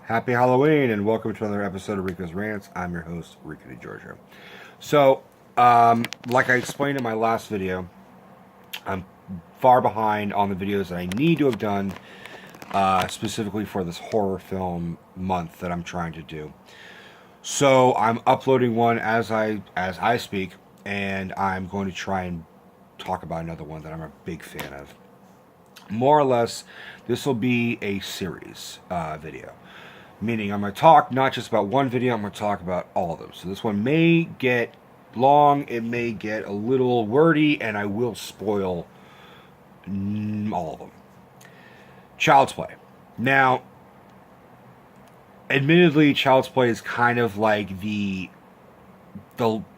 Happy Halloween and welcome to another episode of Ricos' Rants. I'm your host, Rico DeGiorgio. So, like I explained in my last video, I'm far behind on the videos that I need to have done specifically for this horror film month that I'm trying to do. So I'm uploading one as I speak, and I'm going to try and talk about another one that I'm a big fan of. More or less, this will be a series video. Meaning I'm going to talk not just about one video, I'm going to talk about all of them. So this one may get long, it may get a little wordy, and I will spoil all of them. Child's Play. Now, admittedly, Child's Play is kind of like the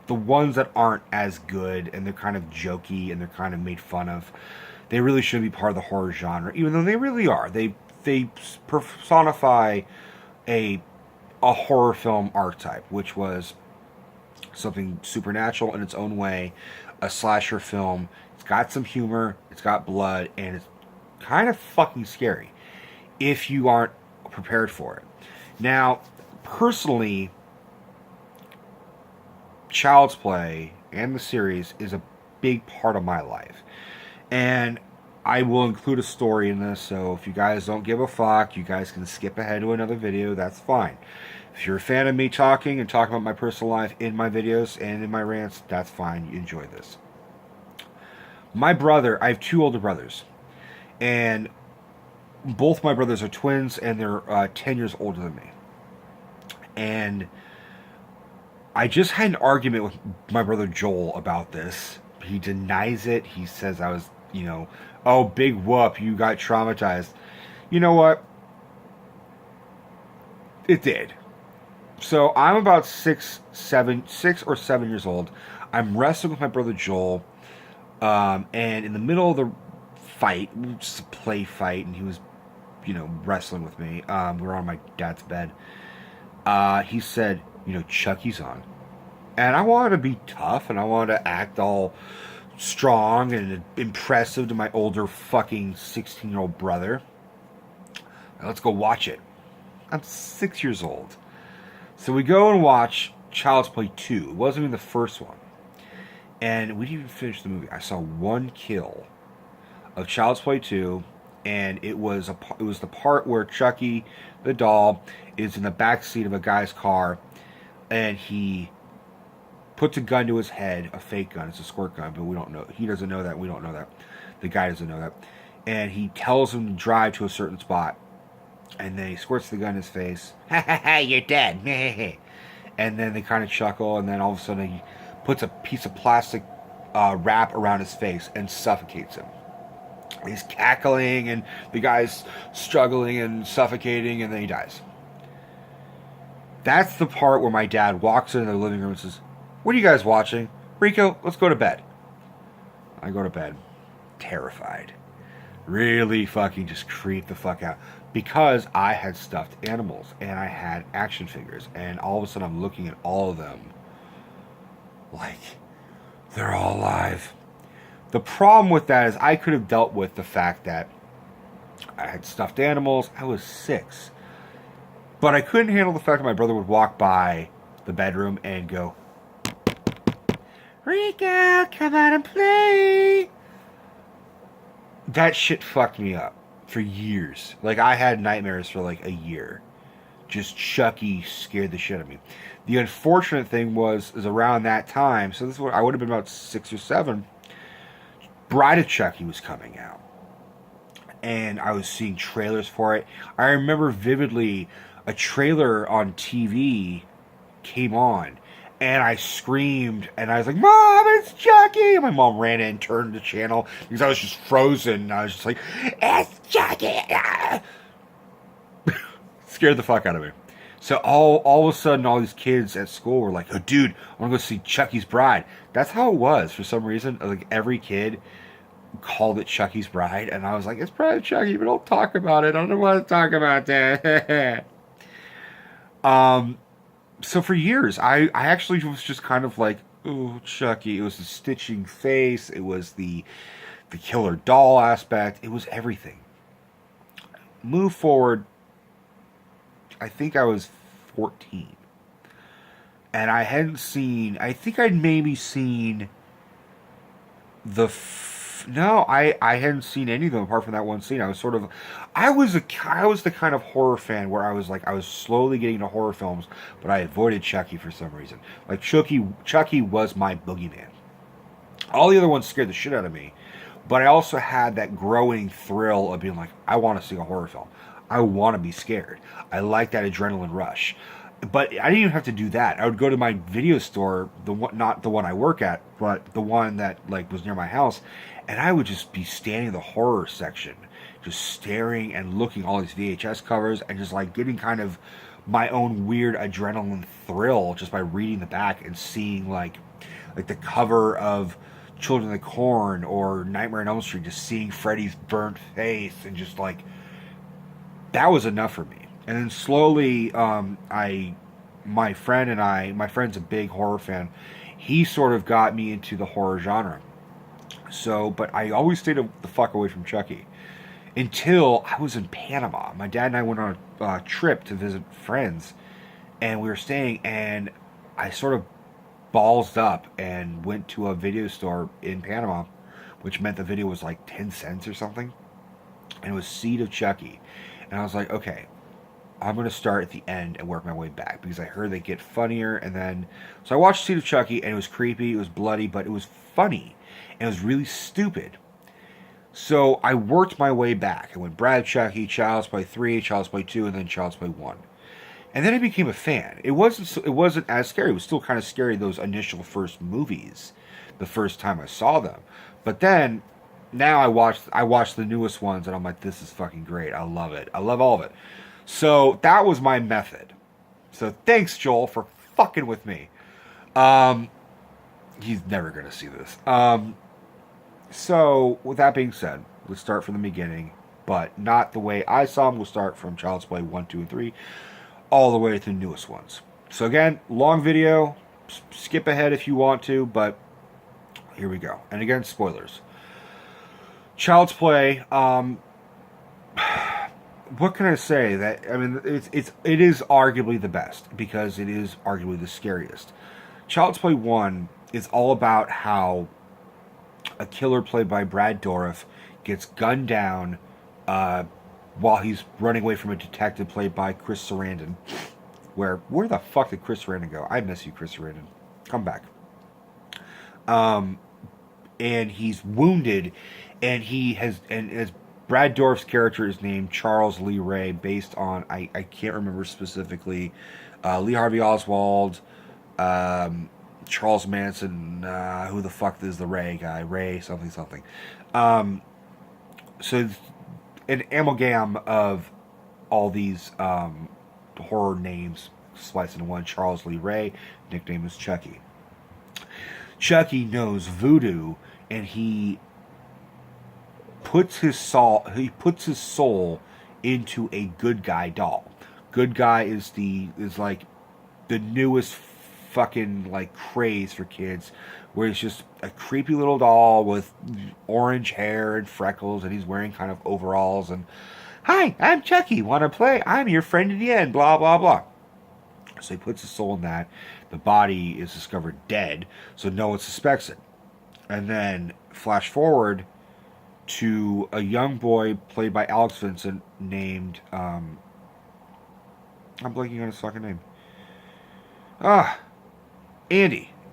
ones that aren't as good, and they're kind of jokey, and they're kind of made fun of. They really shouldn't be part of the horror genre, even though they really are. They personify a horror film archetype, which was something supernatural in its own way, a slasher film. It's got some humor, it's got blood, and it's kind of fucking scary if you aren't prepared for it. Now, personally, Child's Play and the series is a big part of my life. And I will include a story in this, so if you guys don't give a fuck, you guys can skip ahead to another video, that's fine. If you're a fan of me talking and talking about my personal life in my videos and in my rants, that's fine, you enjoy this. My brother, I have two older brothers, and both my brothers are twins, and they're 10 years older than me. And I just had an argument with my brother Joel about this. He denies it. He says I was, oh, big whoop, you got traumatized. You know what? It did. So I'm about 6 or 7 years old. I'm wrestling with my brother Joel. And in the middle of the fight, just a play fight, and he was, wrestling with me. We were on my dad's bed. He said, Chucky's on. And I wanted to be tough, and I wanted to act all strong and impressive to my older fucking 16-year-old brother. Now, let's go watch it. I'm 6 years old. So we go and watch Child's Play 2. It wasn't even the first one. And we didn't even finish the movie. I saw one kill of Child's Play 2, and it was the part where Chucky, the doll, is in the back seat of a guy's car, and he puts a gun to his head, a fake gun. It's a squirt gun, but we don't know. He doesn't know that. We don't know that. The guy doesn't know that. And he tells him to drive to a certain spot. And then he squirts the gun in his face. Ha ha ha, you're dead. And then they kind of chuckle, and then all of a sudden he puts a piece of plastic wrap around his face and suffocates him. He's cackling, and the guy's struggling and suffocating, and then he dies. That's the part where my dad walks into the living room and says, "What are you guys watching? Rico, let's go to bed." I go to bed, terrified. Really fucking just creeped the fuck out. Because I had stuffed animals, and I had action figures, and all of a sudden I'm looking at all of them like they're all alive. The problem with that is I could have dealt with the fact that I had stuffed animals. I was 6. But I couldn't handle the fact that my brother would walk by the bedroom and go, "Rico, come out and play." That shit fucked me up for years. Like, I had nightmares for like a year. Just Chucky scared the shit out of me. The unfortunate thing is around that time, so this is what I would have been about 6 or 7, Bride of Chucky was coming out. And I was seeing trailers for it. I remember vividly a trailer on TV came on, and I screamed, and I was like, "Mom, it's Chucky!" And my mom ran in and turned the channel because I was just frozen. And I was just like, "It's Chucky!" Scared the fuck out of me. So all of a sudden, all these kids at school were like, "Oh, dude, I want to go see Chucky's Bride." That's how it was for some reason. Like, every kid called it Chucky's Bride, and I was like, "It's probably Chucky, but don't talk about it. I don't want to talk about that." So for years, I actually was just kind of like, "Oh, Chucky." It was the stitching face. It was the killer doll aspect. It was everything. Move forward I think I was 14. And I hadn't seen, I think I'd maybe seen no, I hadn't seen any of them apart from that one scene. I was sort of, I was the kind of horror fan where I was like, I was slowly getting into horror films, but I avoided Chucky for some reason. Like Chucky was my boogeyman. All the other ones scared the shit out of me, but I also had that growing thrill of being like, I want to see a horror film. I want to be scared. I like that adrenaline rush. But I didn't even have to do that. I would go to my video store, the one, not the one I work at, but the one that like was near my house, and I would just be standing in the horror section, just staring and looking at all these VHS covers and just like getting kind of my own weird adrenaline thrill just by reading the back and seeing like the cover of Children of the Corn or Nightmare on Elm Street, just seeing Freddy's burnt face and just like that was enough for me. And then slowly, my friend's a big horror fan. He sort of got me into the horror genre. So, but I always stayed the fuck away from Chucky until I was in Panama. My dad and I went on a trip to visit friends, and we were staying, and I sort of ballsed up and went to a video store in Panama, which meant the video was like 10 cents or something, and it was Seed of Chucky. And I was like, okay, I'm going to start at the end and work my way back because I heard they get funnier. And then, so I watched Seed of Chucky and it was creepy, it was bloody, but it was funny and it was really stupid. So I worked my way back. I went Brad Chucky, Child's Play 3, Child's Play 2, and then Child's Play 1. And then I became a fan. It wasn't as scary. It was still kind of scary, those initial first movies, the first time I saw them. But then, now I watched the newest ones and I'm like, this is fucking great. I love it. I love all of it. So that was my method. So thanks, Joel, for fucking with me. He's never going to see this. So with that being said, let's start from the beginning, but not the way I saw them. We'll start from Child's Play 1, 2, and 3, all the way to the newest ones. So again, long video. Skip ahead if you want to, but here we go. And again, spoilers. Child's Play, what can I say? That I mean, it is arguably the best because it is arguably the scariest. Child's Play 1 is all about how a killer played by Brad Dourif gets gunned down while he's running away from a detective played by Chris Sarandon. Where the fuck did Chris Sarandon go? I miss you, Chris Sarandon. Come back. And he's wounded, and as Brad Dourif's character is named Charles Lee Ray, based on I can't remember specifically Lee Harvey Oswald, Charles Manson, who the fuck is the Ray guy? Ray something something. So an amalgam of all these horror names spliced into one. Charles Lee Ray, nickname is Chucky. Chucky knows voodoo, and he puts his soul into a good guy doll. Good guy is like the newest fucking like craze for kids, where it's just a creepy little doll with orange hair and freckles, and he's wearing kind of overalls and, hi, I'm Chucky, want to play? I'm your friend in the end, blah blah blah. So he puts his soul in that. The body is discovered dead, so no one suspects it. And then flash forward to a young boy played by Alex Vincent named I'm blanking on his fucking name.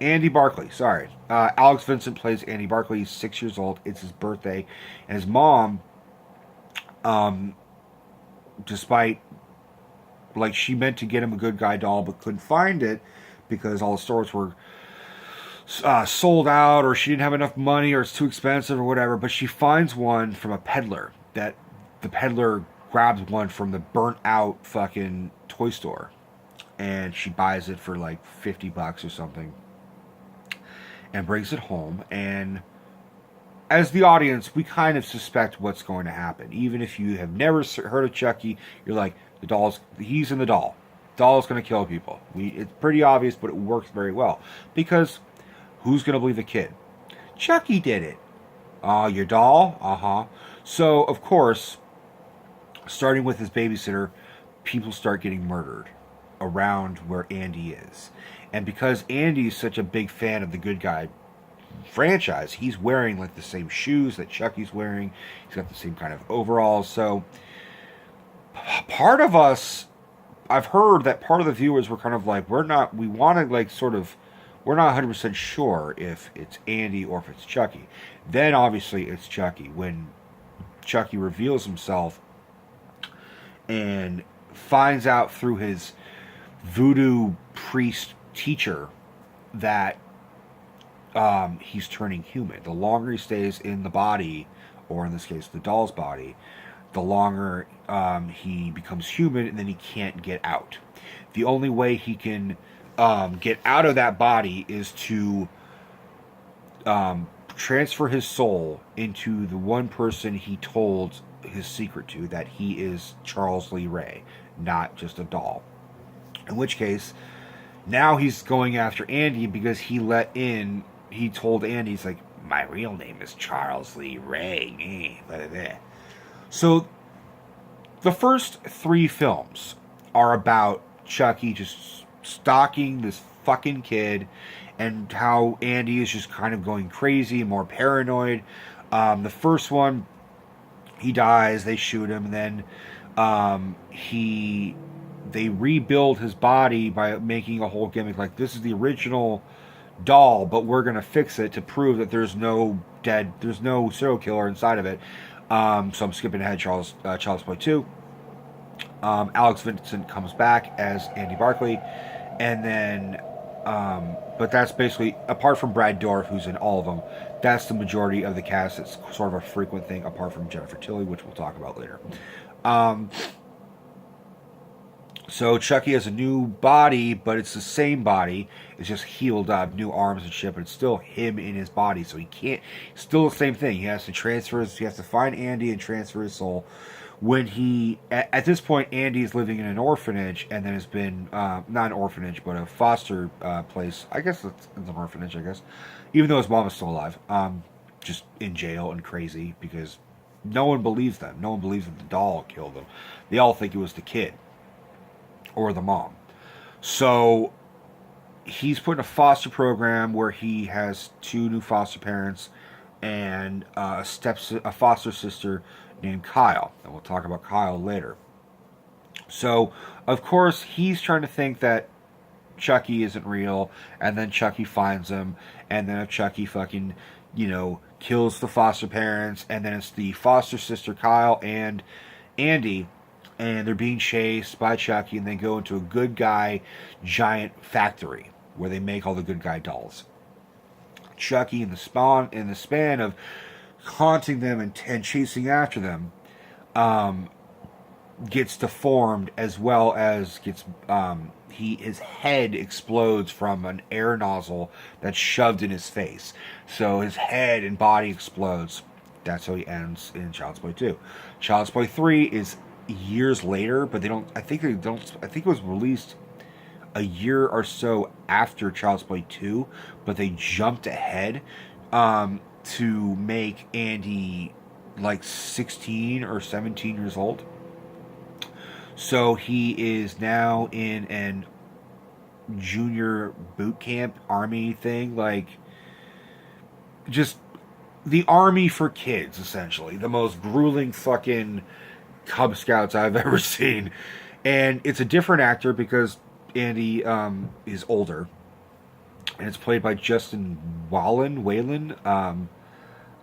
Andy Barclay. Sorry, Alex Vincent plays Andy Barclay. He's 6 years old. It's his birthday, and his mom, despite like she meant to get him a good guy doll but couldn't find it because all the stores were sold out, or she didn't have enough money, or it's too expensive, or whatever. But she finds one from a peddler. That the peddler grabs one from the burnt out fucking toy store, and she buys it for like $50 or something, and brings it home. And as the audience, we kind of suspect what's going to happen. Even if you have never heard of Chucky, you're like, he's in the doll. Doll's going to kill people. It's pretty obvious, but it works very well. Because who's going to believe the kid? Chucky did it. Your doll? Uh-huh. So, of course, starting with his babysitter, people start getting murdered around where Andy is. And because Andy's such a big fan of the Good Guy franchise, he's wearing like the same shoes that Chucky's wearing. He's got the same kind of overalls. So part of us, I've heard that part of the viewers were kind of like, we want to like sort of, we're not 100% sure if it's Andy or if it's Chucky. Then obviously it's Chucky. When Chucky reveals himself and finds out through his voodoo priest teacher that he's turning human. The longer he stays in the body, or in this case the doll's body, the longer he becomes human, and then he can't get out. The only way he can get out of that body is to transfer his soul into the one person he told his secret to, that he is Charles Lee Ray, not just a doll. In which case, now he's going after Andy because he told Andy, he's like, my real name is Charles Lee Ray. So the first 3 films are about Chucky just stalking this fucking kid, and how Andy is just kind of going crazy, more paranoid. The first one, he dies, they shoot him, and then they rebuild his body by making a whole gimmick like, this is the original doll, but we're going to fix it to prove that there's no serial killer inside of it. So I'm skipping ahead. Child's Play 2. Alex Vincent comes back as Andy Barkley, and then but that's basically, apart from Brad Dourif, who's in all of them, that's the majority of the cast. It's sort of a frequent thing, apart from Jennifer Tilly, which we'll talk about later. So Chucky has a new body, but it's the same body. It's just healed up, new arms and shit, but it's still him in his body. So he can't, still the same thing. He has to find Andy and transfer his soul. When at this point, Andy is living in an orphanage, and then has been, not an orphanage, but a foster place. I guess it's an orphanage, even though his mom is still alive. Just in jail and crazy, because no one believes them. No one believes that the doll killed them. They all think it was the kid or the mom. So he's put in a foster program where he has 2 new foster parents and a foster sister named Kyle. And we'll talk about Kyle later. So, of course, he's trying to think that Chucky isn't real, and then Chucky finds him, and then if Chucky fucking, kills the foster parents, and then it's the foster sister Kyle and Andy, and they're being chased by Chucky, and they go into a good guy giant factory where they make all the good guy dolls. Chucky, in the span of haunting them and chasing after them, gets deformed, as well as gets his head explodes from an air nozzle that's shoved in his face. So his head and body explodes. That's how he ends in Child's Play 2. Child's Play 3 is years later, but I think it was released a year or so after Child's Play 2, but they jumped ahead to make Andy like 16 or 17 years old. So he is now in an junior boot camp army thing, like just the army for kids, essentially. The most grueling fucking Cub Scouts I've ever seen. And it's a different actor because Andy is older. And it's played by Justin Whalen. And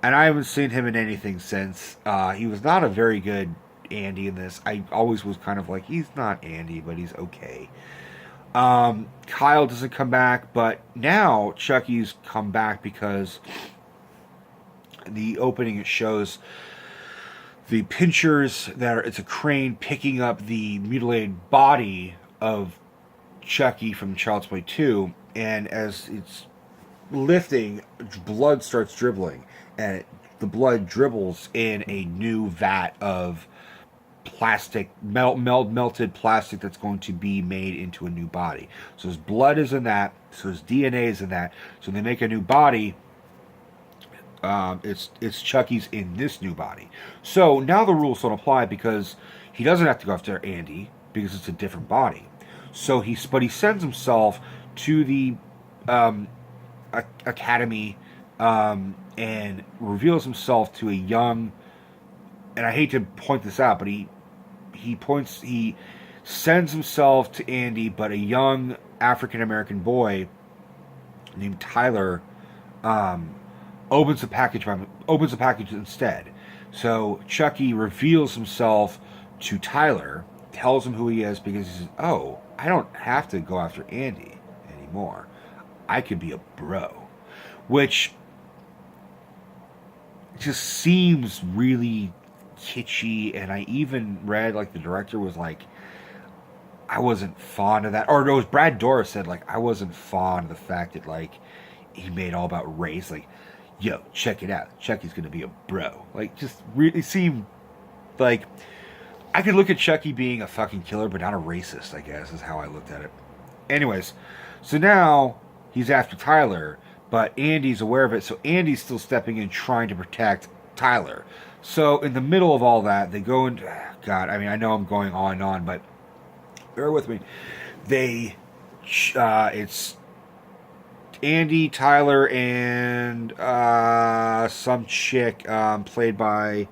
I haven't seen him in anything since. He was not a very good Andy in this. I always was kind of like, he's not Andy, but he's okay. Kyle doesn't come back, but now Chucky's come back because the opening, it shows the pinchers it's a crane picking up the mutilated body of Chucky from Child's Play 2, and as it's lifting, blood starts dribbling, and the blood dribbles in a new vat of plastic, melted plastic that's going to be made into a new body. So his blood is in that, so his DNA is in that, so they make a new body. It's Chucky's in this new body. So now the rules don't apply because he doesn't have to go after Andy. because it's a different body. So he sends himself to the academy and reveals himself to a young. And I hate to point this out, but he sends himself to Andy, but a young African American boy named Tyler opens the package instead. So Chucky reveals himself to Tyler, tells him who he is because he says, "Oh, I don't have to go after Andy anymore. I could be a bro," which just seems really kitschy. And I even read like the director was like, I wasn't fond of that, or no, it was Brad Dourif said like I wasn't fond of the fact that like he made all about race. Like, yo, check it out, Chucky's gonna be a bro. Like, just really seemed like I could look at Chucky being a fucking killer, but not a racist, I guess, is how I looked at it. Anyways, so now he's after Tyler, but Andy's aware of it, so Andy's still stepping in trying to protect Tyler. So in the middle of all that, they go into... God, I mean, I know I'm going on and on, but bear with me. It's Andy, Tyler, and some chick played by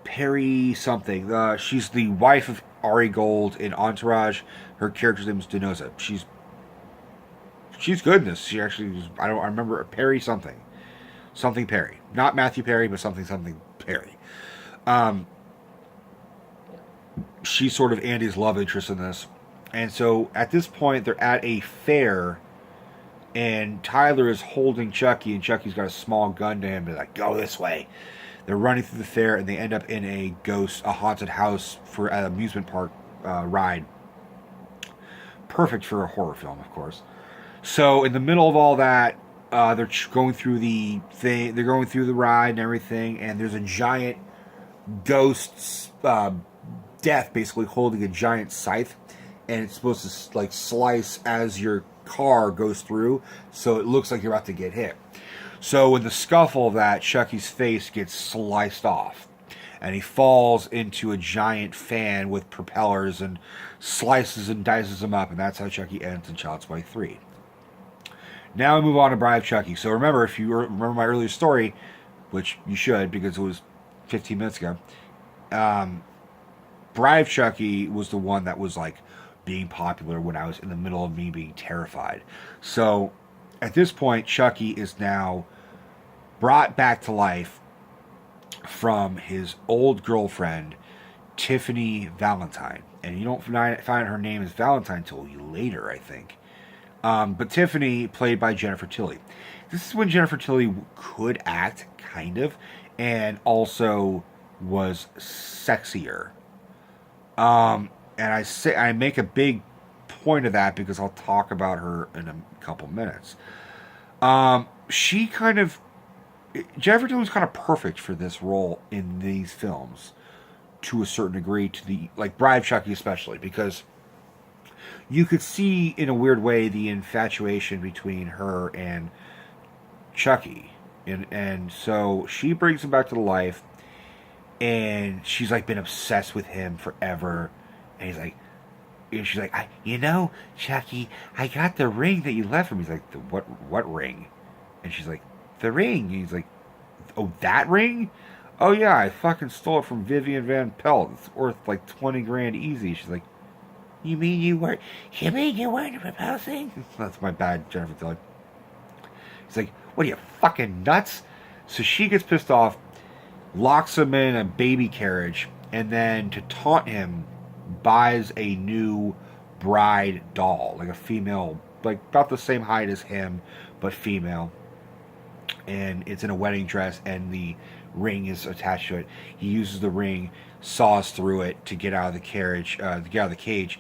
Perry something. She's the wife of Ari Gold in Entourage. Her character's name is Denosa. She's good in this. She actually, I remember Perry something Perry, not Matthew Perry, but something Perry. She's sort of Andy's love interest in this, and so at this point they're at a fair, and Tyler is holding Chucky, and Chucky's got a small gun to him. They're like, "Go this way." They're running through the fair, and they end up in a haunted house for an amusement park ride. Perfect for a horror film, of course. So in the middle of all that, they're going through the thing. They're going through the ride and everything, and there's a giant ghost death, basically holding a giant scythe, and it's supposed to like slice as your car goes through, so it looks like you're about to get hit. So in the scuffle of that, Chucky's face gets sliced off, and he falls into a giant fan with propellers and slices and dices him up, and that's how Chucky ends in Child's Play 3. Now we move on to Bride of Chucky. So remember, if you remember my earlier story, which you should because it was 15 minutes ago, Bride of Chucky was the one that was like being popular when I was in the middle of me being terrified. So at this point, Chucky is now brought back to life from his old girlfriend, Tiffany Valentine. And you don't find her name is Valentine until later, I think. But Tiffany, played by Jennifer Tilly. This is when Jennifer Tilly could act, kind of, and also was sexier. And I make a big point of that because I'll talk about her in a couple minutes. Jennifer Tilly was kind of perfect for this role in these films, to a certain degree, like Bride of Chucky especially, because you could see in a weird way the infatuation between her and Chucky, and so she brings him back to life, and she's like been obsessed with him forever, and she's like, Chucky, I got the ring that you left for me. He's like, what ring? And she's like, the ring. And he's like, oh, that ring? Oh yeah, I fucking stole it from Vivian Van Pelt. It's worth like 20 grand easy. She's like, you mean you weren't proposing? That's my bad, Jennifer Tilly. He's like, what are you, fucking nuts? So she gets pissed off, locks him in a baby carriage, and then to taunt him, buys a new bride doll, like a female, like about the same height as him, but female. And it's in a wedding dress, and the ring is attached to it. He uses the ring, saws through it to get out of the carriage, to get out of the cage.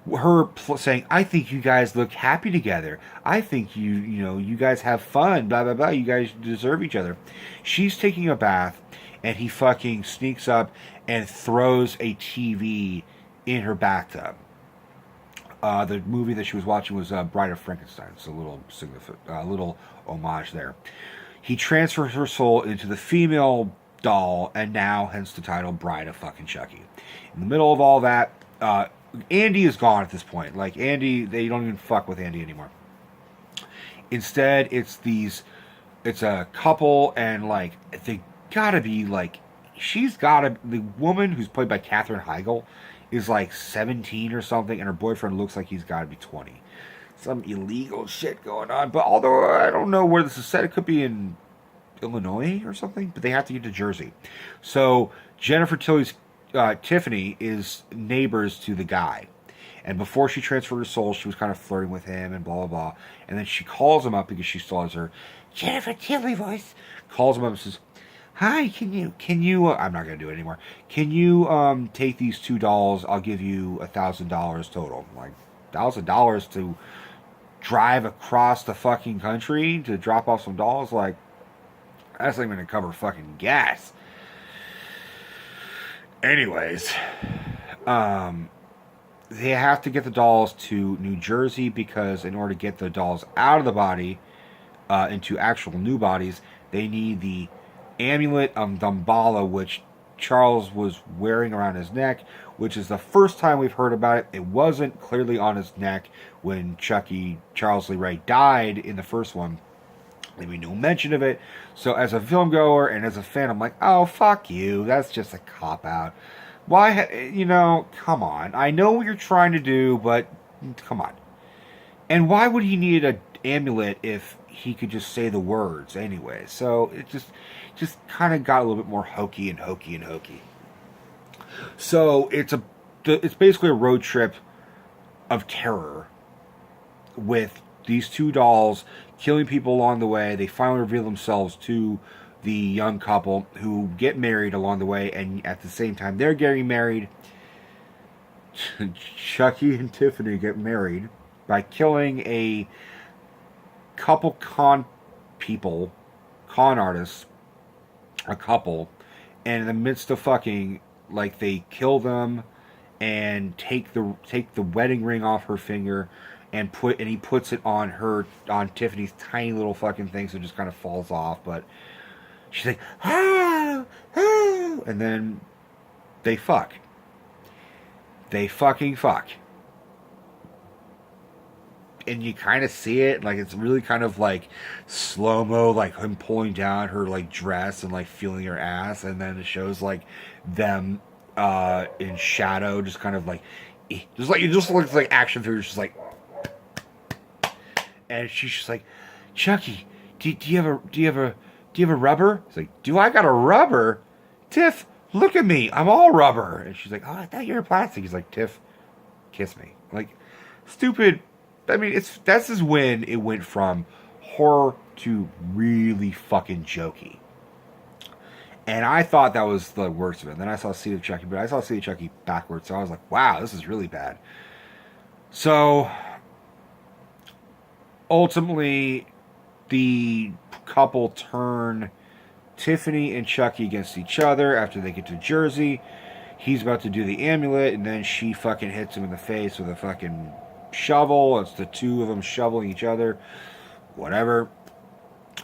Her saying, I think you guys look happy together. I think you guys have fun, blah, blah, blah. You guys deserve each other. She's taking a bath, and he fucking sneaks up and throws a TV in her bathtub. The movie that she was watching was Bride of Frankenstein. It's a little homage there. He transfers her soul into the female doll, and now, hence the title, Bride of fucking Chucky. In the middle of all that, uh, Andy is gone at this point. Like Andy, they don't even fuck with Andy anymore. Instead, it's a couple, and like they gotta be like, the woman who's played by Katherine Heigl is like 17 or something, and her boyfriend looks like he's gotta be 20. Some illegal shit going on. But although I don't know where this is set, it could be in Illinois or something, but they have to get to Jersey. So Jennifer Tilly's Tiffany is neighbors to the guy. And before she transferred her soul, she was kind of flirting with him and blah, blah, blah. And then she calls him up because she still has her Jennifer Tilly voice. Calls him up and says, hi, I'm not going to do it anymore. Can you take these two dolls? I'll give you $1,000 total. I'm like, $1,000 to drive across the fucking country to drop off some dolls? Like, that's not even going to cover fucking gas. Anyways, they have to get the dolls to New Jersey because in order to get the dolls out of the body into actual new bodies, they need the amulet of Damballa, which Charles was wearing around his neck, which is the first time we've heard about it. It wasn't clearly on his neck when Charles Lee Ray died in the first one. There be no mention of it. So as a film goer and as a fan, I'm like, oh, fuck you. That's just a cop-out. Why, come on. I know what you're trying to do, but come on. And why would he need an amulet if he could just say the words anyway? So it just kind of got a little bit more hokey and hokey and hokey. So it's basically a road trip of terror with these two dolls killing people along the way. They finally reveal themselves to the young couple who get married along the way, and at the same time they're getting married, Chucky and Tiffany get married by killing a couple con artists, a couple, and in the midst of fucking, like, they kill them and take the wedding ring off her finger and he puts it on Tiffany's tiny little fucking thing, so it just kind of falls off. But she's like, ah, ah, and then they fuck. They fucking fuck. And you kind of see it, like, it's really kind of like slow-mo, like him pulling down her like dress and like feeling her ass, and then it shows like them in shadow, just kind of like, it just looks like action figures, just like. And she's just like, Chucky, do you have a rubber? He's like, do I got a rubber? Tiff, look at me, I'm all rubber. And she's like, oh, I thought you were plastic. He's like, Tiff, kiss me. Like, stupid. I mean, that's just when it went from horror to really fucking jokey. And I thought that was the worst of it. Then I saw Seed of Chucky, but I saw Seed of Chucky backwards, so I was like, wow, this is really bad. So ultimately, the couple turn Tiffany and Chucky against each other after they get to Jersey. He's about to do the amulet, and then she fucking hits him in the face with a fucking shovel. It's the two of them shoveling each other. Whatever.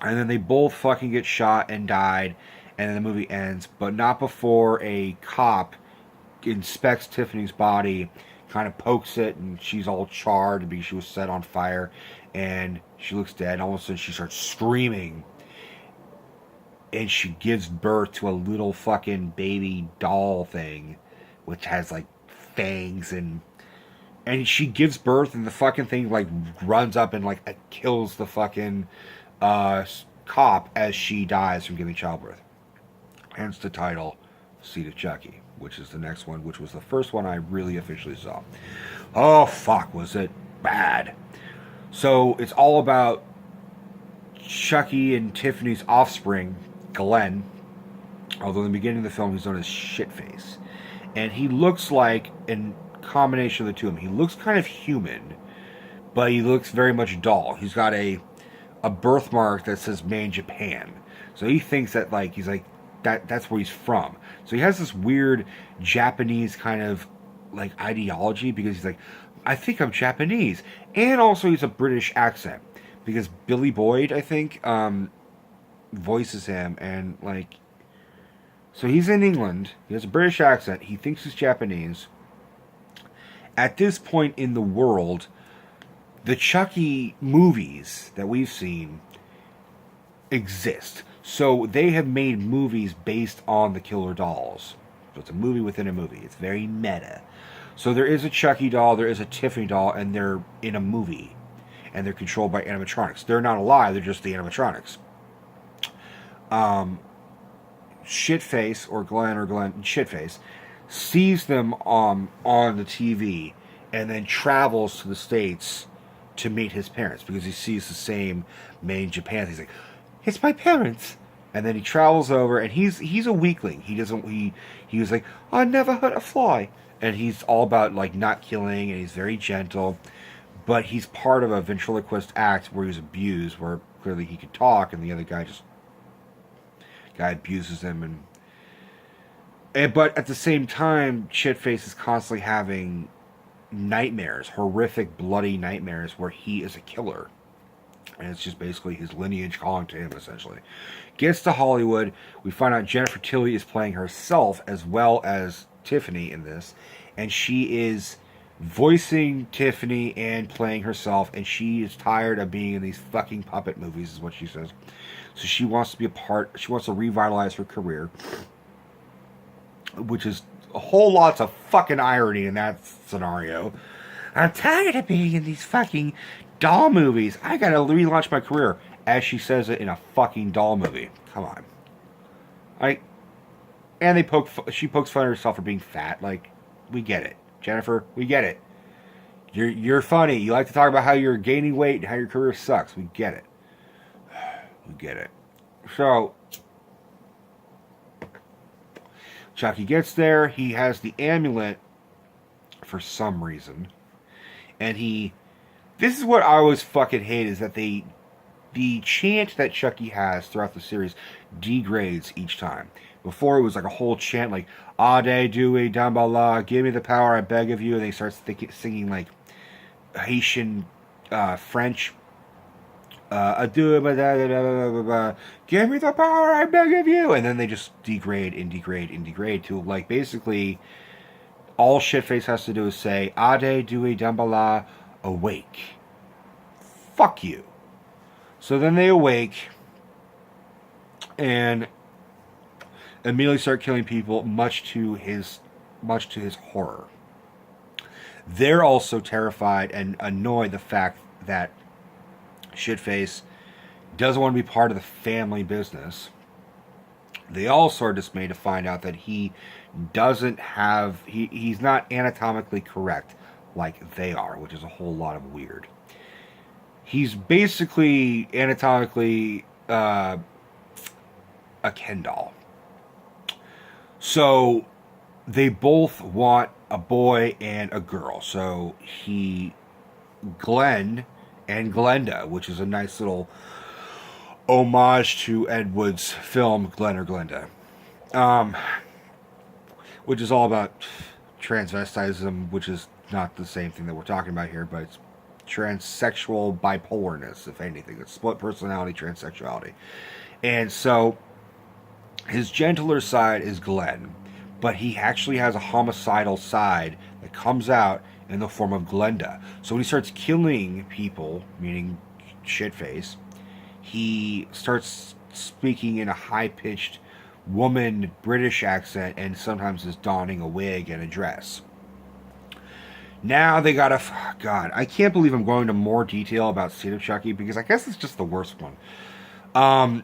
And then they both fucking get shot and died, and then the movie ends, but not before a cop inspects Tiffany's body, kind of pokes it, and she's all charred because she was set on fire, and she looks dead, and all of a sudden she starts screaming, and she gives birth to a little fucking baby doll thing, which has like fangs, and she gives birth, and the fucking thing like runs up and like kills the fucking cop as she dies from giving childbirth. Hence the title, Seed of Chucky, which is the next one, which was the first one I really officially saw. Oh, fuck, was it bad. So it's all about Chucky and Tiffany's offspring, Glenn, although in the beginning of the film he's known as Shitface. And he looks like a combination of the two of them. He looks kind of human, but he looks very much doll. He's got a birthmark that says Made in Japan. So he thinks that, like, he's like, that's where he's from. So he has this weird Japanese kind of like ideology, because he's like, I think I'm Japanese. And also he's a British accent, because Billy Boyd, I think, voices him, and like, so he's in England, he has a British accent, he thinks he's Japanese, at this point in the world, the Chucky movies that we've seen exist. So they have made movies based on the killer dolls. So it's a movie within a movie. It's very meta. So there is a Chucky doll, there is a Tiffany doll, and they're in a movie. And they're controlled by animatronics. They're not alive, they're just the animatronics. Shitface, or Glenn, Shitface, sees them on the TV and then travels to the States to meet his parents because he sees the same made in Japan. He's like, it's my parents. And then he travels over, and he's a weakling. He was like, I never hurt a fly. And he's all about like not killing, and he's very gentle. But he's part of a ventriloquist act where he's abused, where clearly he could talk, and the other guy abuses him, but at the same time, Shitface is constantly having nightmares, horrific, bloody nightmares, where he is a killer. And it's just basically his lineage calling to him, essentially. Gets to Hollywood. We find out Jennifer Tilly is playing herself as well as Tiffany in this. And she is voicing Tiffany and playing herself. And she is tired of being in these fucking puppet movies, is what she says. So she wants to be a part. She wants to revitalize her career. Which is a whole lot of fucking irony in that scenario. I'm tired of being in these fucking doll movies. I gotta relaunch my career, as she says it in a fucking doll movie. Come on. And she pokes fun at herself for being fat. Like, we get it. Jennifer, we get it. You're funny. You like to talk about how you're gaining weight and how your career sucks. We get it. We get it. So, Chucky gets there. He has the amulet for some reason. And this is what I always fucking hate, is that the chant that Chucky has throughout the series degrades each time. Before, it was like a whole chant like, Ade, Dewey, Dambala, give me the power, I beg of you. And they start singing like Haitian French. Give me the power, I beg of you. And then they just degrade to like basically all Shitface has to do is say, Ade, Dewey, Dambala, awake. Fuck you. So then they awake and immediately start killing people, much to his horror. They're also terrified and annoyed the fact that Shitface doesn't want to be part of the family business. They also are dismayed to find out that he doesn't have... He's not anatomically correct like they are, which is a whole lot of weird. He's basically anatomically a Ken doll. So they both want a boy and a girl. So Glenn and Glenda, which is a nice little homage to Ed Wood's film Glenn or Glenda, which is all about transvestism, which is not the same thing that we're talking about here, but it's transsexual bipolarness, if anything. It's split personality, transsexuality. And so his gentler side is Glenn, but he actually has a homicidal side that comes out in the form of Glenda. So when he starts killing people, meaning Shitface, he starts speaking in a high-pitched woman British accent, and sometimes is donning a wig and a dress. Now they gotta... God, I can't believe I'm going into more detail about Seed of Chucky, because I guess it's just the worst one.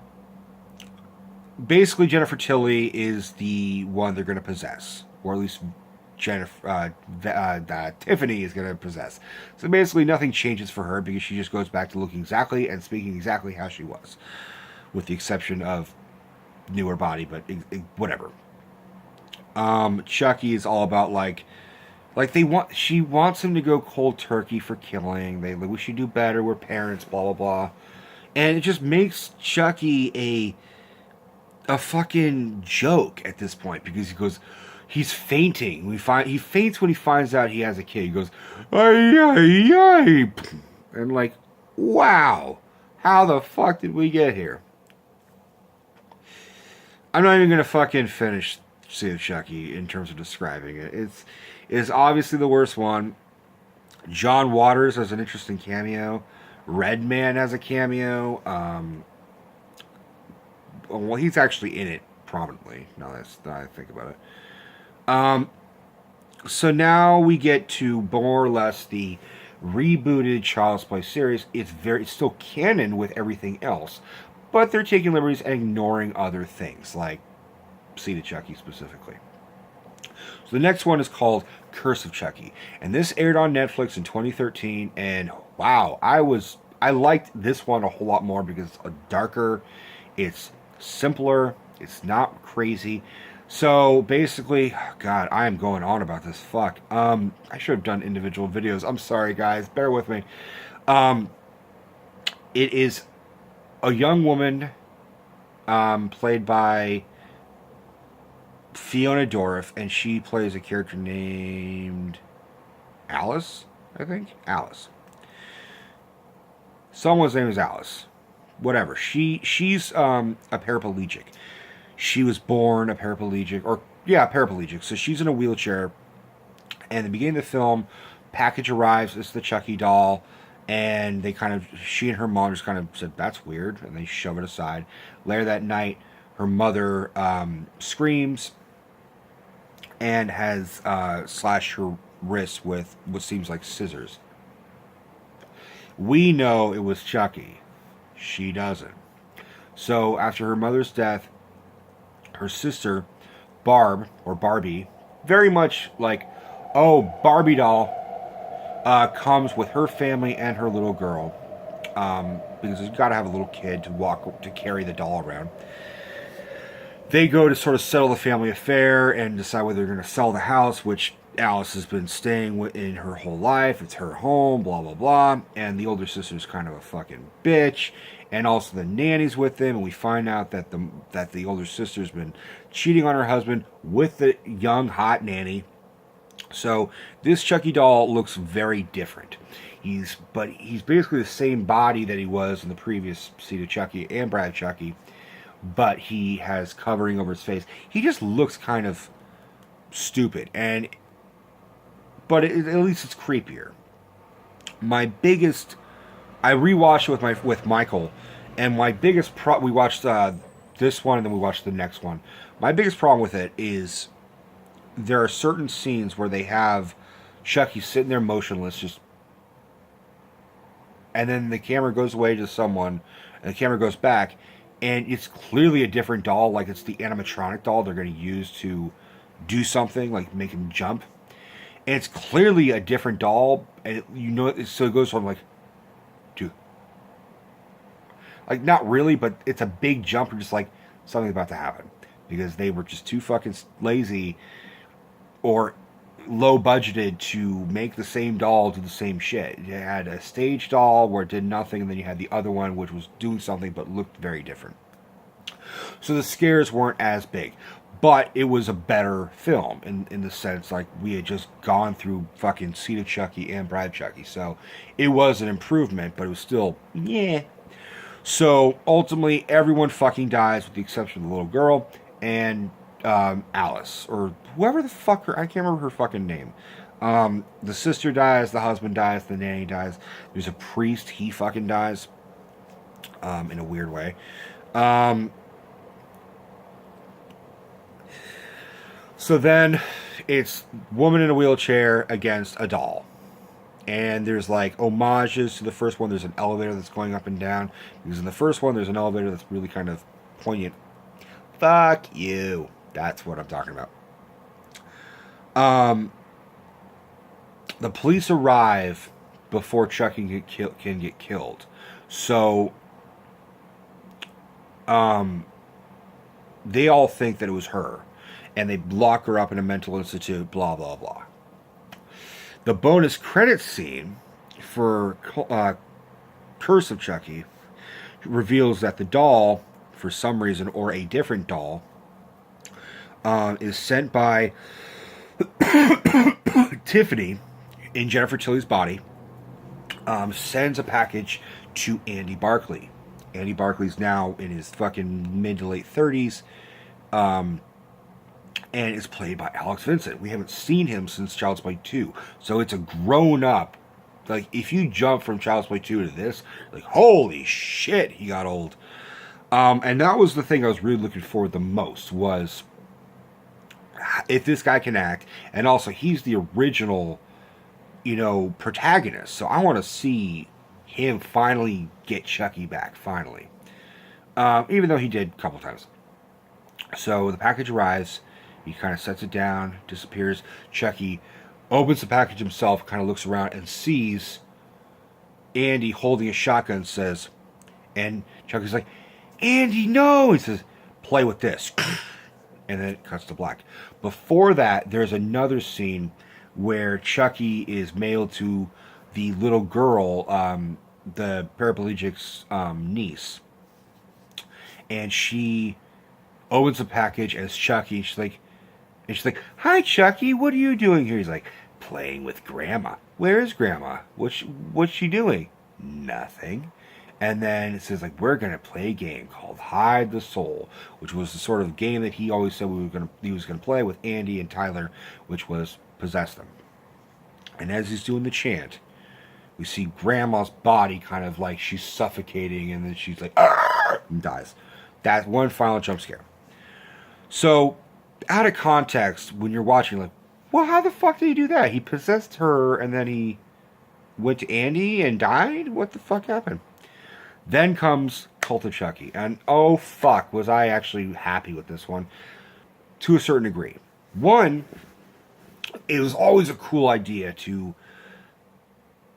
Basically, Jennifer Tilly is the one they're going to possess. Or at least Tiffany is going to possess. So basically nothing changes for her, because she just goes back to looking exactly and speaking exactly how she was. With the exception of newer body, but whatever. Chucky is all about she wants him to go cold turkey for killing. We should do better. We're parents, blah blah blah. And it just makes Chucky a fucking joke at this point, because he's fainting. He faints when he finds out he has a kid. He goes, ay, ay, ay. And like, wow, how the fuck did we get here? I'm not even gonna fucking finish Seed of Chucky in terms of describing it. It's obviously the worst one. John Waters has an interesting cameo. Redman has a cameo. Well, he's actually in it prominently. Now that I think about it. So now we get to more or less the rebooted Child's Play series. It's still canon with everything else, but they're taking liberties and ignoring other things, like Seed of Chucky specifically. So the next one is called Curse of Chucky, and this aired on Netflix in 2013. And wow, I liked this one a whole lot more because it's darker, it's simpler, it's not crazy. So basically, God, I am going on about this. Fuck. I should have done individual videos. I'm sorry, guys. Bear with me. It is a young woman, played by Fiona Dourif, and she plays a character named Alice. I think Alice. Someone's name is Alice. Whatever. She's a paraplegic. She was born a paraplegic, paraplegic. So she's in a wheelchair. And at the beginning of the film, package arrives. It's the Chucky doll, and she and her mom just kind of said, "That's weird," and they shove it aside. Later that night, her mother screams and has slashed her wrist with what seems like scissors. We know it was Chucky. She doesn't. So after her mother's death, her sister, Barb, or Barbie, very much like, oh, Barbie doll, comes with her family and her little girl, because you've got to have a little kid to carry the doll around. They go to sort of settle the family affair and decide whether they're going to sell the house, which Alice has been staying in her whole life. It's her home, blah, blah, blah. And the older sister's kind of a fucking bitch. And also the nanny's with them. And we find out that the older sister's been cheating on her husband with the young, hot nanny. So this Chucky doll looks very different. He's basically the same body that he was in the previous Seed of Chucky and Bride Chucky. But he has covering over his face. He just looks kind of stupid. But at least it's creepier. I rewatched it with Michael, and my biggest we watched this one and then we watched the next one. My biggest problem with it is there are certain scenes where they have Chucky sitting there motionless, and then the camera goes away to someone, and the camera goes back, and it's clearly a different doll, like it's the animatronic doll they're going to use to do something, like make him jump. And it's clearly a different doll, and so it goes from like, dude, like not really, but it's a big jump. Or just like something's about to happen because they were just too fucking lazy or low budgeted to make the same doll do the same shit. You had a stage doll where it did nothing, and then you had the other one which was doing something but looked very different. So the scares weren't as big. But it was a better film in the sense, like, we had just gone through fucking Seed of Chucky and Bride Chucky. So it was an improvement, but it was still, yeah. So ultimately, everyone fucking dies with the exception of the little girl and Alice. Or whoever the fuck I can't remember her fucking name. The sister dies, the husband dies, the nanny dies. There's a priest, he fucking dies. In a weird way. So then it's woman in a wheelchair against a doll. And there's like homages to the first one. There's an elevator that's going up and down. Because in the first one, there's an elevator that's really kind of poignant. Fuck you. That's what I'm talking about. The police arrive before Chuck can get killed. So they all think that it was her. And they lock her up in a mental institute, blah, blah, blah. The bonus credits scene for Curse of Chucky reveals that the doll, for some reason, or a different doll, is sent by Tiffany in Jennifer Tilly's body, sends a package to Andy Barclay. Andy Barclay's now in his fucking mid to late 30s. And is played by Alex Vincent. We haven't seen him since Child's Play 2. So it's a grown-up like if you jump from Child's Play 2 to this, like holy shit, he got old. And that was the thing I was really looking forward the most was if this guy can act, and also he's the original, protagonist. So I want to see him finally get Chucky back, finally. Even though he did a couple times. So the package arrives. He kind of sets it down, disappears. Chucky opens the package himself, kind of looks around and sees Andy holding a shotgun, says, and Chucky's like, Andy, no! He says, play with this. And then it cuts to black. Before that, there's another scene where Chucky is mailed to the little girl, the paraplegic's niece. And she opens the package as Chucky. And she's like, hi, Chucky, what are you doing here? He's like, playing with Grandma. Where is Grandma? What's she doing? Nothing. And then it says, like, we're going to play a game called Hide the Soul, which was the sort of game that he always said he was going to play with Andy and Tyler, which was possess them. And as he's doing the chant, we see Grandma's body kind of like she's suffocating, and then she's like, argh, and dies. That's one final jump scare. So, out of context, when you're watching, like, well, how the fuck did he do that? He possessed her, and then he went to Andy and died? What the fuck happened? Then comes Cult of Chucky. And oh fuck, was I actually happy with this one. To a certain degree. One, it was always a cool idea to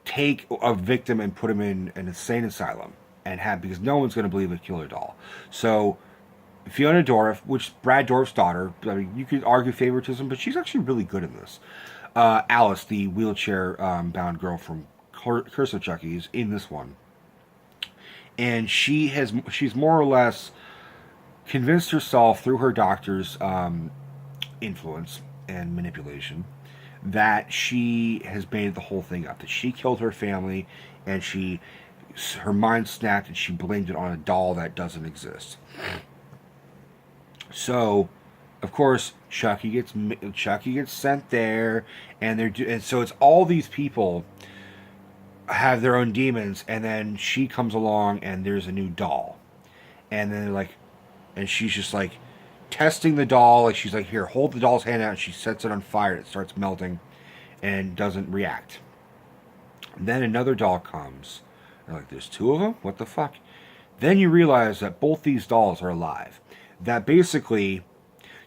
take a victim and put him in an insane asylum. Because no one's going to believe a killer doll. So, Fiona Dorff, which is Brad Dourif's daughter, I mean, you could argue favoritism, but she's actually really good in this. Alice, the wheelchair-bound girl from Curse of Chucky, is in this one. And she's more or less convinced herself through her doctor's influence and manipulation that she has made the whole thing up. That she killed her family, and her mind snapped, and she blamed it on a doll that doesn't exist. So, of course, Chucky gets sent there, and so it's all these people have their own demons, and then she comes along and there's a new doll, and then and she's just like testing the doll, like she's like, here, hold the doll's hand out, and she sets it on fire, and it starts melting and doesn't react. And then another doll comes, and like, there's two of them? What the fuck? Then you realize that both these dolls are alive. That basically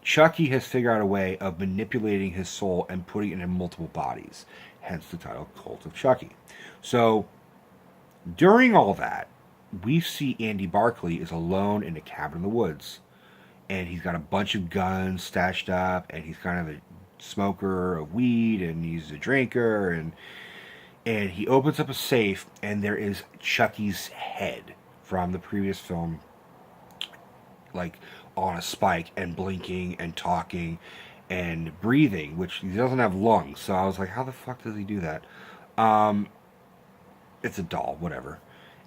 Chucky has figured out a way of manipulating his soul and putting it in multiple bodies. Hence the title Cult of Chucky. So, during all that, we see Andy Barclay is alone in a cabin in the woods. And he's got a bunch of guns stashed up, and he's kind of a smoker of weed, and he's a drinker, and he opens up a safe, and there is Chucky's head from the previous film, like, on a spike, and blinking, and talking, and breathing, which he doesn't have lungs. So I was like, how the fuck does he do that? It's a doll, whatever.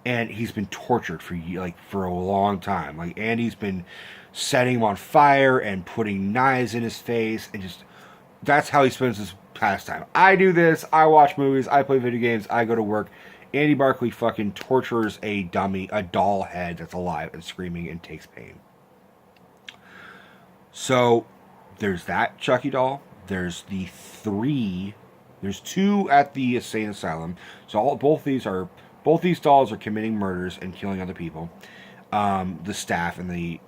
And he's been tortured for a long time. Like, Andy's been setting him on fire and putting knives in his face, and just, that's how he spends his pastime. I do this, I watch movies, I play video games, I go to work. Andy Barclay fucking tortures a doll head that's alive and screaming and takes pain. So, there's that Chucky doll. There's there's two at the insane asylum. So both these dolls are committing murders and killing other people. The staff and the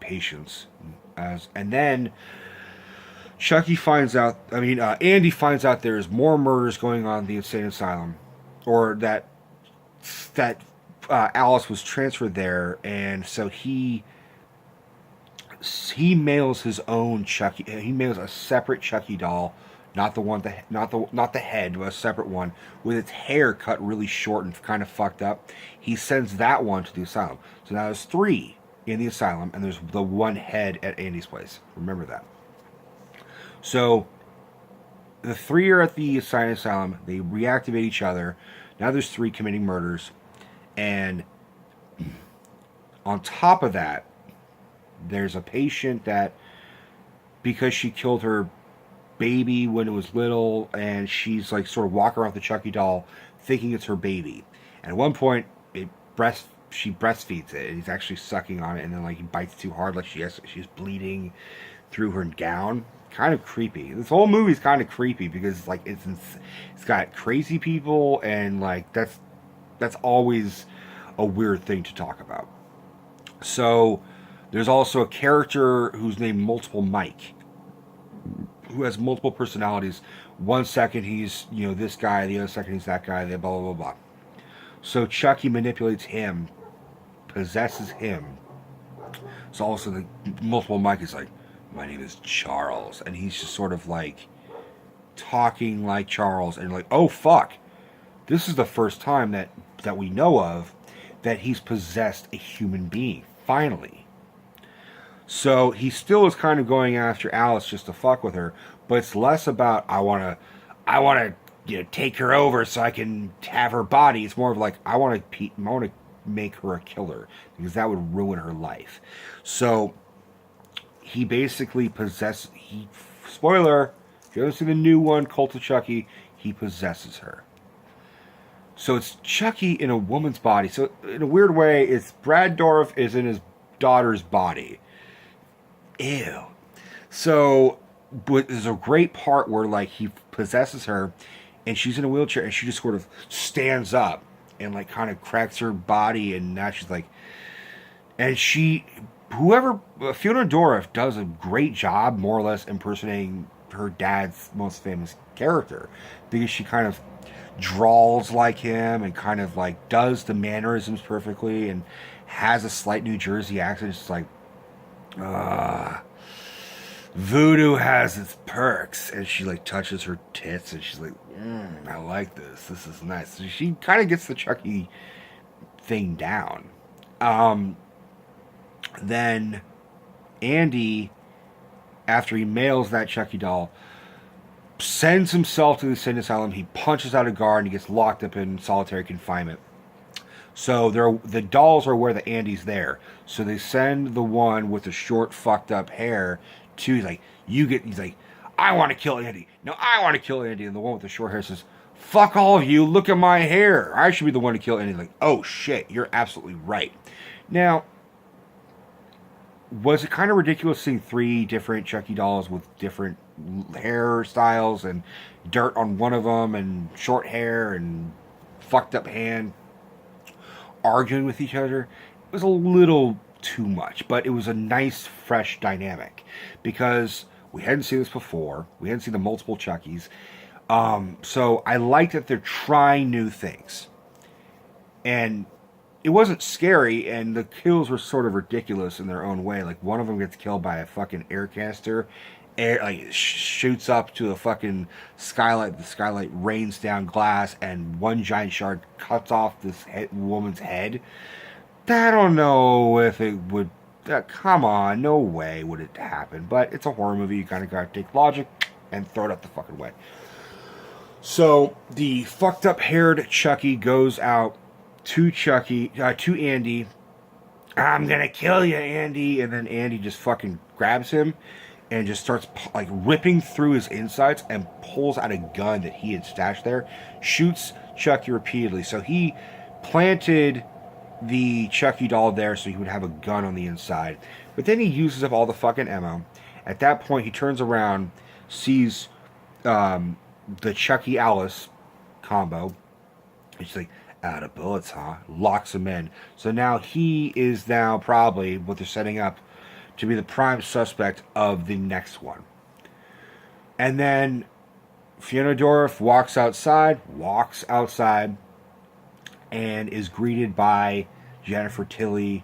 patients. And then Andy finds out there's more murders going on in the insane asylum, or that Alice was transferred there, and so he mails his own Chucky. He mails a separate Chucky doll, not the head, but a separate one with its hair cut really short and kind of fucked up. He sends that one to the asylum. So now there's 3 in the asylum, and there's the one head at Andy's place. Remember that. So the 3 are at the asylum. They reactivate each other. Now there's 3 committing murders, and on top of that, there's a patient that, because she killed her baby when it was little, and she's like sort of walking around with the Chucky doll, thinking it's her baby. And at one point, she breastfeeds it, and he's actually sucking on it, and then like he bites too hard, like she's bleeding through her gown. Kind of creepy. This whole movie's kind of creepy because like it's got crazy people, and like that's always a weird thing to talk about. So there's also a character who's named Multiple Mike, who has multiple personalities. One second he's, this guy, the other second he's that guy, blah blah blah blah. So Chucky manipulates him, possesses him. So also the Multiple Mike is like, my name is Charles, and he's just sort of like talking like Charles, and like, oh fuck, this is the first time that we know of that he's possessed a human being, finally. So he still is kind of going after Alice just to fuck with her, but it's less about I want to take her over so I can have her body. It's more of like I want to make her a killer because that would ruin her life. So he basically spoiler, if you haven't seen the new one, Cult of Chucky, he possesses her. So it's Chucky in a woman's body. So in a weird way, it's Brad Dourif is in his daughter's body. Ew. So, but there's a great part where like he possesses her, and she's in a wheelchair, and she just sort of stands up and like kind of cracks her body, and now she's like, and Fiona Dourif does a great job, more or less impersonating her dad's most famous character, because she kind of drawls like him and kind of like does the mannerisms perfectly and has a slight New Jersey accent. It's just like, voodoo has its perks, and she like touches her tits, and she's like, I like this. This is nice. So she kind of gets the Chucky thing down. Then Andy, after he mails that Chucky doll, sends himself to the insane asylum. He punches out a guard, and he gets locked up in solitary confinement. So the dolls are where the Andy's there. So they send the one with the short, fucked up hair to, he's like, I want to kill Andy. No, I want to kill Andy. And the one with the short hair says, fuck all of you, look at my hair. I should be the one to kill Andy. Like, oh shit, you're absolutely right. Now, was it kind of ridiculous seeing 3 different Chucky dolls with different hairstyles and dirt on one of them and short hair and fucked up hand arguing with each other? It was a little too much, but it was a nice, fresh dynamic because we hadn't seen this before. We hadn't seen the multiple Chuckies. So I like that they're trying new things. And it wasn't scary, and the kills were sort of ridiculous in their own way. Like, one of them gets killed by a fucking air canister. Shoots up to a fucking skylight. The skylight rains down glass, and one giant shard cuts off this woman's head. I don't know if it would... come on, no way would it happen. But it's a horror movie. You kind of gotta take logic and throw it out the fucking way. So, the fucked up haired Chucky goes out to Andy. I'm gonna kill you, Andy. And then Andy just fucking grabs him and just starts like ripping through his insides and pulls out a gun that he had stashed there. Shoots Chucky repeatedly. So he planted the Chucky doll there so he would have a gun on the inside. But then he uses up all the fucking ammo. At that point, he turns around, sees the Chucky Alice combo. He's like, out of bullets, huh? Locks him in. So now he is probably what they're setting up to be the prime suspect of the next one. And then Fiona Dourif walks outside, and is greeted by Jennifer Tilly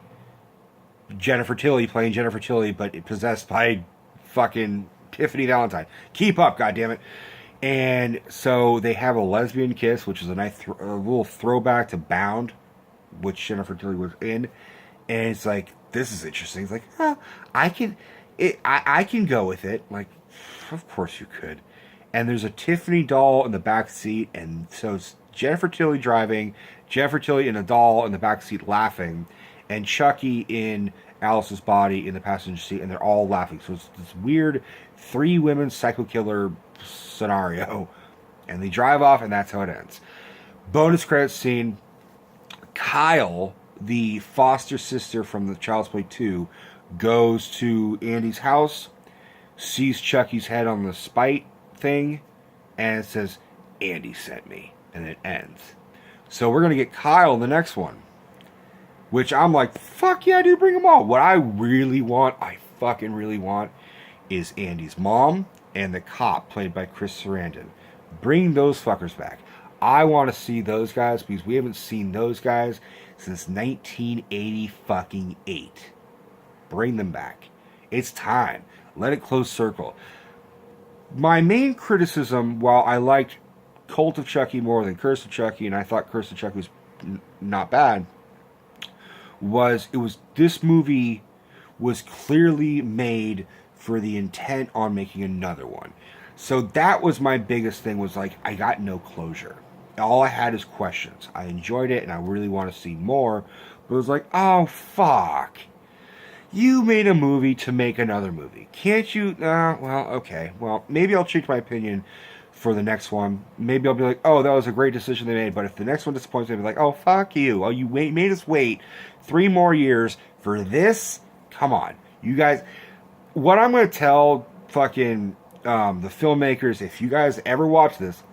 playing Jennifer Tilly, but possessed by fucking Tiffany Valentine. Keep up, goddammit. And so they have a lesbian kiss, which is a nice a little throwback to Bound, which Jennifer Tilly was in. And it's like, this is interesting. It's like, I can go with it. Like, of course you could. And there's a Tiffany doll in the back seat, and so it's Jennifer Tilly driving, Jennifer Tilly and a doll in the back seat laughing, and Chucky in Alice's body in the passenger seat, and they're all laughing. So it's this weird 3 women psycho killer scenario, and they drive off, and that's how it ends. Bonus credits scene: Kyle, the foster sister from the Child's Play 2, goes to Andy's house, sees Chucky's head on the spite thing, and it says, "Andy sent me," and it ends. So we're going to get Kyle in the next one. Which I'm like, fuck yeah, dude, bring them all. What I fucking really want, is Andy's mom and the cop played by Chris Sarandon. Bring those fuckers back. I want to see those guys because we haven't seen those guys since 1980 fucking 8. Bring them back. It's time. Let it close circle. My main criticism, while I liked Cult of Chucky more than Curse of Chucky, and I thought Curse of Chucky was not bad, was this movie was clearly made for the intent on making another one. So that was my biggest thing, was like, I got no closure. All I had is questions. I enjoyed it and I really want to see more, but it was like, oh fuck. You made a movie to make another movie. Can't you? Well, okay. Well, maybe I'll change my opinion for the next one. Maybe I'll be like, oh, that was a great decision they made. But if the next one disappoints me, I'll be like, oh, fuck you. Oh, you made us wait 3 more years for this? Come on. You guys, what I'm going to tell fucking the filmmakers, if you guys ever watch this,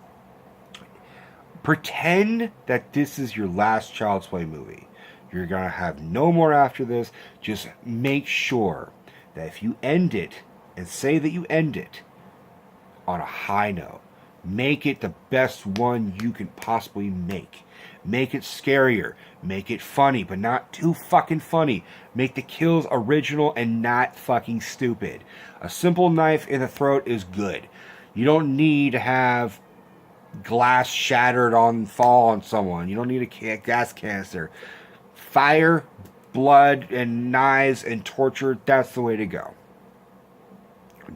pretend that this is your last Child's Play movie. You're going to have no more after this. Just make sure that if you end it, and say that you end it on a high note, make it the best one you can possibly make. Make it scarier. Make it funny, but not too fucking funny. Make the kills original and not fucking stupid. A simple knife in the throat is good. You don't need to have glass shattered fall on someone. You don't need a gas canister. Fire, blood, and knives and torture, that's the way to go.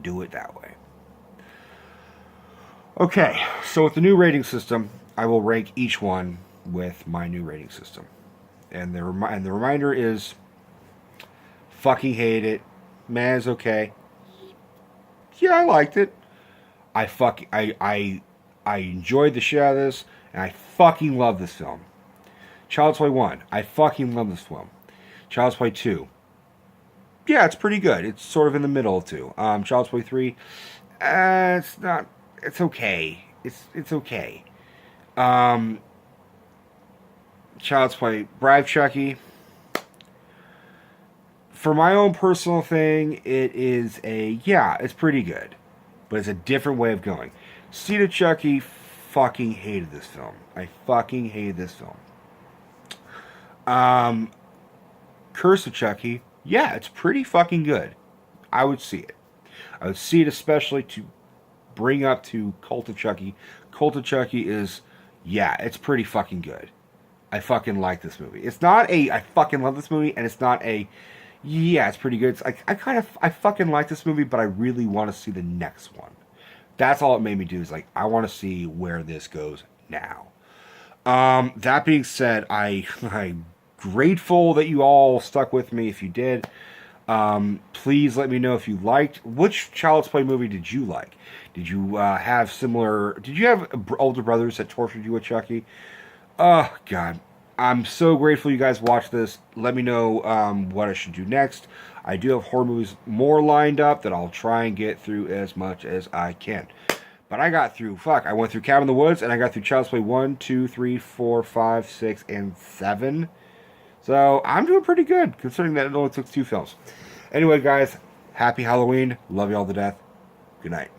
Do it that way. Okay, so with the new rating system, I will rank each one with my new rating system. And the reminder is, fucking hate it. Man, it's okay. Yeah, I liked it. I enjoyed the shit out of this, and I fucking love this film. Child's Play 1, I fucking love this film. Child's Play 2, yeah, it's pretty good. It's sort of in the middle of 2. Child's Play 3, it's not, it's okay. It's okay. Child's Play Bride Chucky, for my own personal thing, it is it's pretty good. But it's a different way of going. Seed of Chucky, fucking hated this film. I fucking hated this film. Curse of Chucky, yeah, it's pretty fucking good. I would see it. I would see it especially to bring up to Cult of Chucky. Cult of Chucky is, yeah, it's pretty fucking good. I fucking like this movie. It's not I fucking love this movie, and it's not yeah, it's pretty good. It's I fucking like this movie, but I really want to see the next one. That's all it made me do, is like, I want to see where this goes now. That being said, I'm grateful that you all stuck with me. If you did, please let me know if you liked. Which Child's Play movie did you like? Did you have older brothers that tortured you with Chucky? Oh, God. I'm so grateful you guys watched this. Let me know what I should do next. I do have horror movies more lined up that I'll try and get through as much as I can. But I got through, I went through Cabin in the Woods, and I got through Child's Play 1, 2, 3, 4, 5, 6, and 7. So I'm doing pretty good, considering that it only took 2 films. Anyway, guys, happy Halloween. Love you all to death. Good night.